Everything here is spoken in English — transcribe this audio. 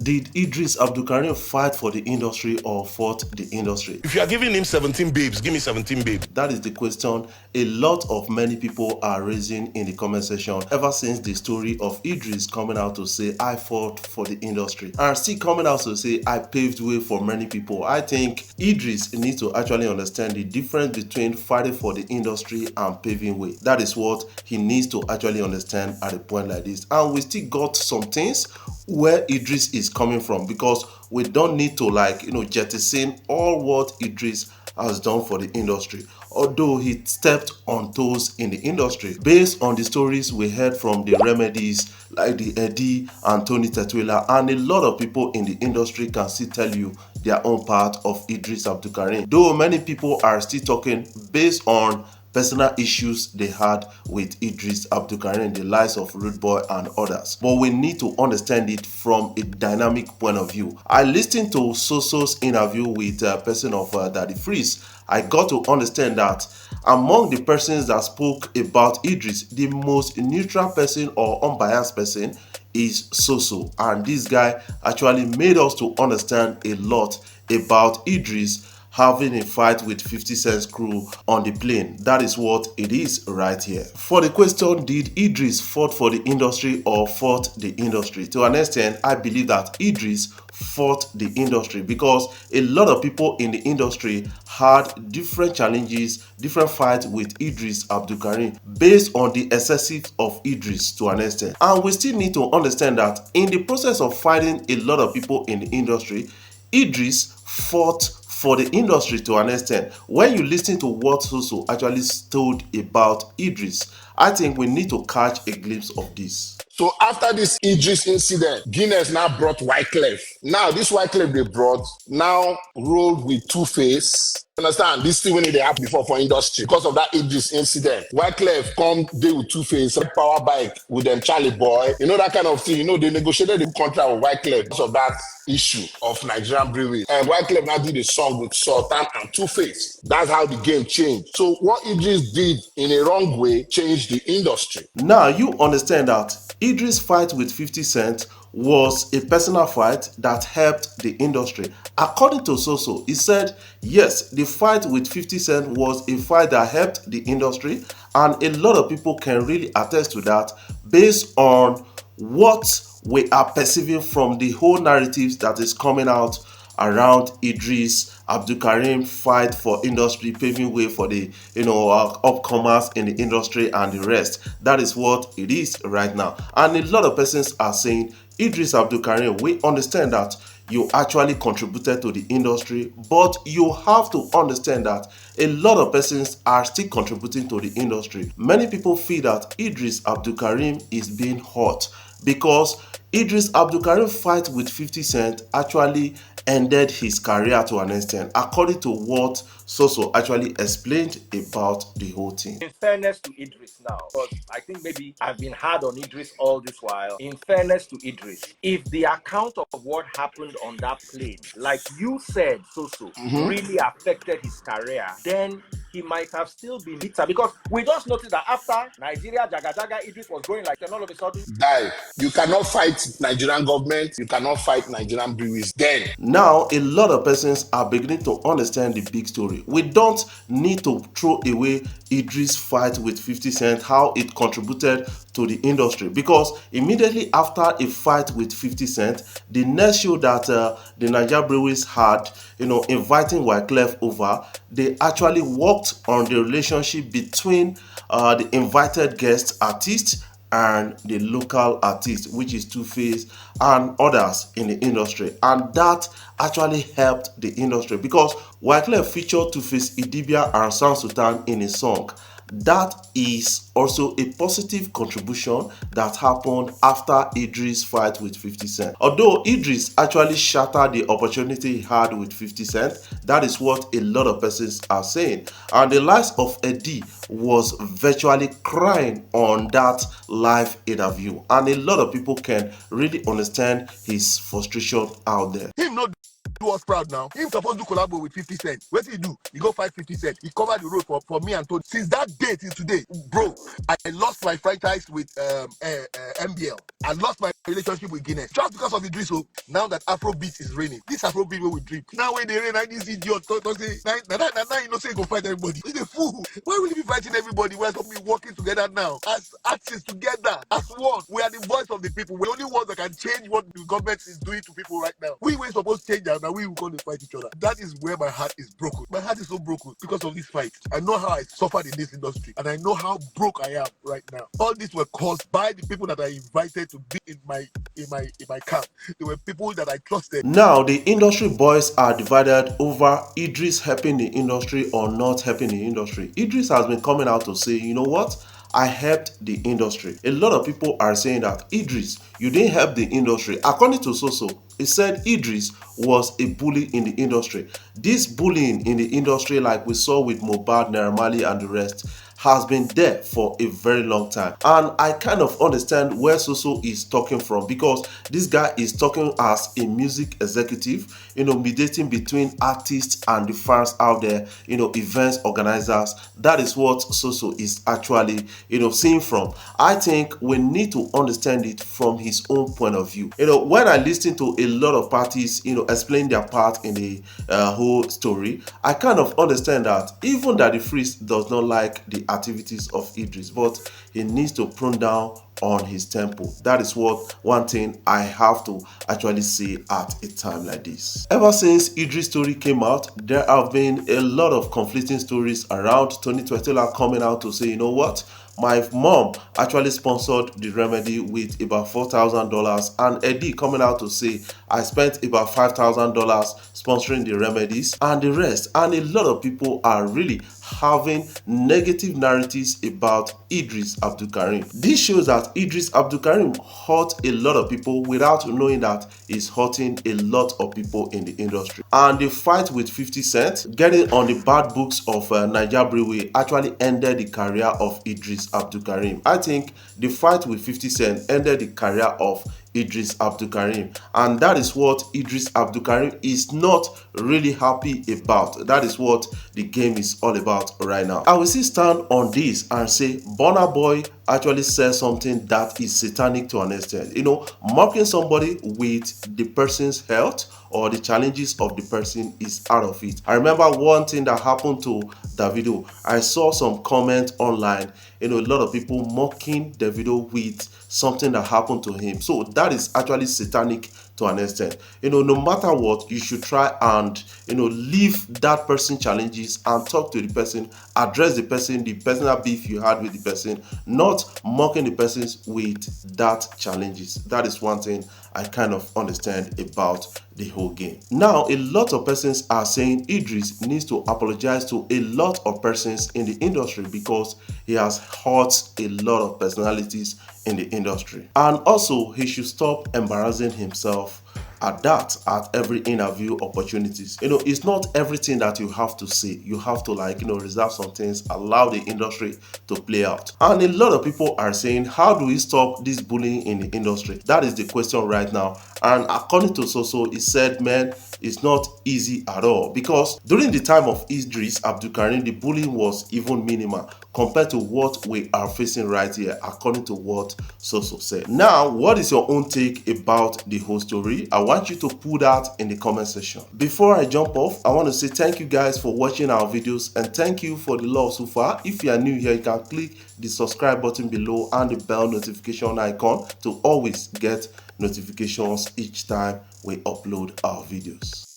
Did Eedris Abdulkareem fight for the industry or fought the industry? If you are giving him 17 babes, give me 17 babes. That is the question a lot of many people are raising in the comment section ever since the story of Eedris coming out to say I fought for the industry and still coming out to say I paved way for many people. I think Eedris needs to actually understand the difference between fighting for the industry and paving way. That is what he needs to actually understand at a point like this. And we still got some things where Eedris is coming from, because we don't need to jettison all what Eedris has done for the industry, although he stepped on toes in the industry. Based on the stories we heard from the remedies like the Eddy and Tetula, and a lot of people in the industry can still tell you their own part of Eedris Abdulkareem. Though many people are still talking based on personal issues they had with Eedris Abdulkareem, the likes of Rude Boy and others. But we need to understand it from a dynamic point of view. I listened to Soso's interview with a person of Daddy Freeze. I got to understand that among the persons that spoke about Eedris, the most neutral person or unbiased person is Soso. And this guy actually made us to understand a lot about Eedris having a fight with 50 Cent's crew on the plane. That is what it is right here. For the question, did Eedris fought for the industry or fought the industry? To an extent, I believe that Eedris fought the industry, because a lot of people in the industry had different challenges, different fights with Eedris Abdulkareem based on the excessive of Eedris to an extent. And we still need to understand that in the process of fighting a lot of people in the industry, Eedris fought for the industry to an extent. When you listen to what Soso actually told about Eedris, I think we need to catch a glimpse of this. So after this Eedris incident, Guinness now brought Wyclef. Now this Wyclef they brought now rolled with Two-Face. Understand? This thing when they happened before for industry because of that Eedris incident. Wyclef come deal with Two-Face, power bike with them Charlie Boy. You know that kind of thing. You know they negotiated the contract with Wyclef because of that issue of Nigerian brewery. And Wyclef now did a song with Sultan and Two-Face. That's how the game changed. So what Eedris did in a wrong way changed the industry. Now you understand that Eedris' fight with 50 Cent was a personal fight that helped the industry. According to Soso, he said, yes, the fight with 50 Cent was a fight that helped the industry, and a lot of people can really attest to that based on what we are perceiving from the whole narratives that is coming out around Eedris Abdulkareem fight for industry, paving way for the upcomers in the industry and the rest. That is what it is right now. And a lot of persons are saying, Eedris Abdulkareem, we understand that you actually contributed to the industry, but you have to understand that a lot of persons are still contributing to the industry. Many people feel that Eedris Abdulkareem is being hurt because Eedris Abdulkareem fight with 50 Cent actually ended his career to an extent, according to what Soso actually explained about the whole thing. In fairness to Eedris now, because I think maybe I've been hard on Eedris all this while. In fairness to Eedris, if the account of what happened on that plane, like you said, Soso, really affected his career, then he might have still been bitter, because we just noticed that after Nigeria Jaga Jaga, Eedris was going like, and all of a sudden, Die. You cannot fight Nigerian government. You cannot fight Nigerian breweries. Then now a lot of persons are beginning to understand the big story. We don't need to throw away Eedris' fight with 50 Cent, how it contributed to the industry, because immediately after a fight with 50 Cent, the next show that the Nigeria breweries had, inviting Wyclef over, they actually worked on the relationship between the invited guest artist and the local artist, which is Two-Face and others in the industry. And that actually helped the industry, because Wyclef featured Two-Face, Idibia and Sound Sultan in his song. That is also a positive contribution that happened after Eedris' fight with 50 Cent. Although Eedris actually shattered the opportunity he had with 50 Cent, that is what a lot of persons are saying. And the likes of Eddy was virtually crying on that live interview. And a lot of people can really understand his frustration out there. Him not do us proud now. Him supposed to collaborate with 50 Cent. What did he do? He go fight 50 Cent. He covered the road for me and Tony. Since that day till today, bro, I lost my franchise with MBL. I lost my relationship with Guinness just because of Idris. So now that Afrobeat is raining, this Afrobeat will drip. Now when they rain, I this idiot talk say, now you know say he go fight everybody. He's a fool. Why will he be fighting everybody? We're supposed to be working together now as artists together as one. We are the voice of the people. We're the only ones that can change what the government is doing to people right now. We were supposed to change that. Now we will go to fight each other. That is where my heart is broken. My heart is so broken because of this fight. I know how I suffered in this industry, and I know how broke I am right now. All this were caused by the people that I invited to be in my camp. They were people that I trusted. Now, the industry boys are divided over Idris helping the industry or not helping the industry. Idris has been coming out to say, you know what? I helped the industry. A lot of people are saying that, Idris, you didn't help the industry. According to Soso, he said Idris was a bully in the industry. This bullying in the industry, like we saw with Mohbad, Naira Marley and the rest, has been there for a very long time. And I kind of understand where Soso is talking from, because this guy is talking as a music executive, mediating between artists and the fans out there, events organizers. That is what Soso is actually, seeing from. I think we need to understand it from his own point of view. When I listen to a lot of parties, explain their part in the whole story, I kind of understand that even that the Freeze does not like the activities of Idris, but he needs to prune down on his tempo. That is one thing I have to actually say at a time like this. Ever since Idris' story came out, there have been a lot of conflicting stories around. Tetula coming out to say, you know what? My mom actually sponsored the remedy with about $4,000, and Eddy coming out to say, I spent about $5,000 sponsoring the remedies and the rest. And a lot of people are really having negative narratives about Eedris Abdulkareem. This shows that Eedris Abdulkareem hurt a lot of people without knowing that he's hurting a lot of people in the industry. And the fight with 50 Cent, getting on the bad books of Nigerian actually ended the career of Eedris Abdulkareem. I think the fight with 50 Cent ended the career of Eedris Abdulkareem, and that is what Eedris Abdulkareem is not really happy about. That is what the game is all about right now. I will still stand on this and say Burna Boy actually says something that is satanic to an extent. Mocking somebody with the person's health or the challenges of the person is out of it. I remember one thing that happened to Davido. I saw some comments online, a lot of people mocking Davido with something that happened to him. So that is actually satanic to an extent. No matter what, you should try and leave that person challenges and talk to the person, address the personal beef you had with the person, not mocking the persons with that challenges. That is one thing I kind of understand about the whole game. Now, a lot of persons are saying Eedris needs to apologize to a lot of persons in the industry because he has hurt a lot of personalities in the industry. And also, he should stop embarrassing himself at every interview opportunities. It's not everything that you have to say. You have to reserve some things, allow the industry to play out. And a lot of people are saying, how do we stop this bullying in the industry? That is the question right now. And according to Soso, he said, man, it's not easy at all, because during the time of Eedris Abdulkareem, the bullying was even minimal compared to what we are facing right here, according to what Soso said. Now, what is your own take about the whole story? I want you to put that in the comment section. Before I jump off, I want to say thank you guys for watching our videos, and thank you for the love so far. If you are new here, you can click the subscribe button below and the bell notification icon to always get notifications each time we upload our videos.